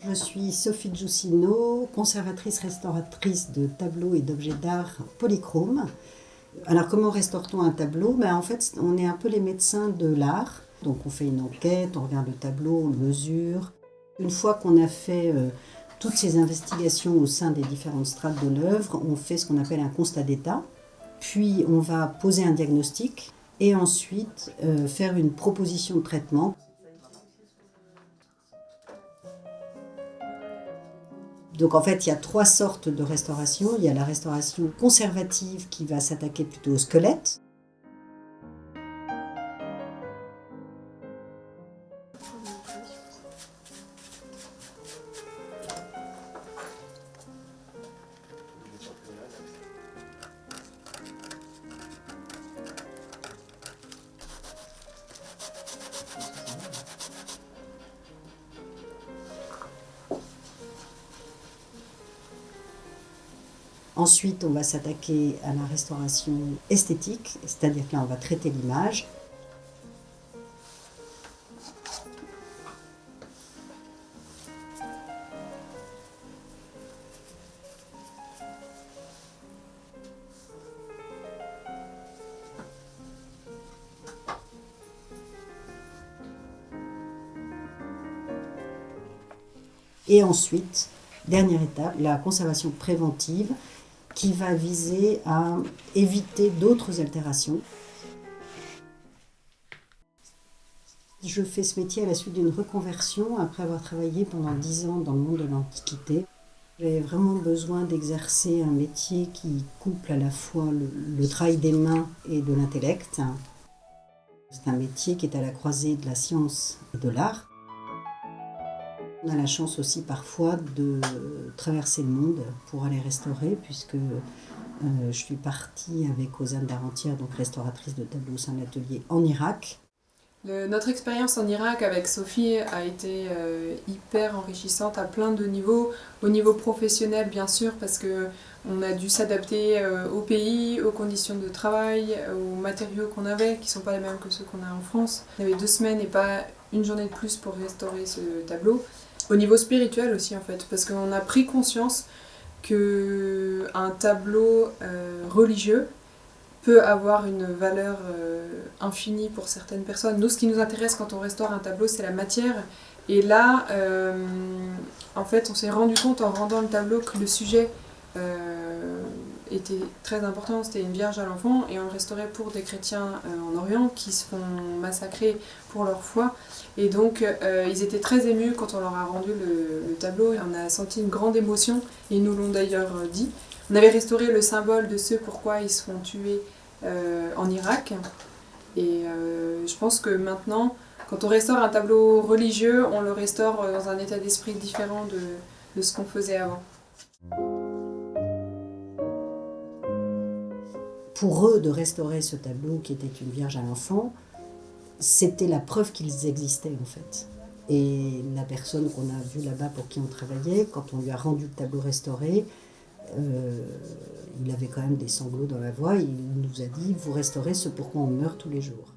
Je suis Sophie Giussino, conservatrice-restauratrice de tableaux et d'objets d'art polychromes. Alors comment restaure-t-on un tableau? En fait, on est un peu les médecins de l'art. Donc on fait une enquête, on regarde le tableau, on le mesure. Une fois qu'on a fait toutes ces investigations au sein des différentes strates de l'œuvre, on fait ce qu'on appelle un constat d'état. Puis on va poser un diagnostic et ensuite faire une proposition de traitement. Donc en fait, il y a trois sortes de restauration. Il y a la restauration conservative qui va s'attaquer plutôt au squelette. Ensuite, on va s'attaquer à la restauration esthétique, c'est-à-dire que là, on va traiter l'image. Et ensuite, dernière étape, la conservation préventive qui va viser à éviter d'autres altérations. Je fais ce métier à la suite d'une reconversion après avoir travaillé pendant 10 ans dans le monde de l'Antiquité. J'avais vraiment besoin d'exercer un métier qui couple à la fois le travail des mains et de l'intellect. C'est un métier qui est à la croisée de la science et de l'art. On a la chance aussi parfois de traverser le monde pour aller restaurer, puisque je suis partie avec Ozan Darentière, donc restauratrice de tableaux au sein de l'atelier en Irak. Notre expérience en Irak avec Sophie a été hyper enrichissante à plein de niveaux. Au niveau professionnel, bien sûr, parce qu'on a dû s'adapter au pays, aux conditions de travail, aux matériaux qu'on avait, qui ne sont pas les mêmes que ceux qu'on a en France. On avait 2 semaines et pas une journée de plus pour restaurer ce tableau. Au niveau spirituel aussi, en fait, parce qu'on a pris conscience qu'un tableau religieux peut avoir une valeur infinie pour certaines personnes. Nous, ce qui nous intéresse quand on restaure un tableau, c'est la matière. Et là, en fait, on s'est rendu compte en rendant le tableau que le sujet était très important. C'était une Vierge à l'enfant et on le restaurait pour des chrétiens en Orient qui se font massacrer pour leur foi. Et donc, ils étaient très émus quand on leur a rendu le tableau. On a senti une grande émotion, et ils nous l'ont d'ailleurs dit. On avait restauré le symbole de ce pourquoi ils se font tuer en Irak. Et je pense que maintenant, quand on restaure un tableau religieux, on le restaure dans un état d'esprit différent de ce qu'on faisait avant. Pour eux, de restaurer ce tableau qui était une Vierge à l'enfant, c'était la preuve qu'ils existaient en fait. Et la personne qu'on a vue là-bas pour qui on travaillait, quand on lui a rendu le tableau restauré, il avait quand même des sanglots dans la voix. Il nous a dit « Vous restaurez ce pourquoi on meurt tous les jours ».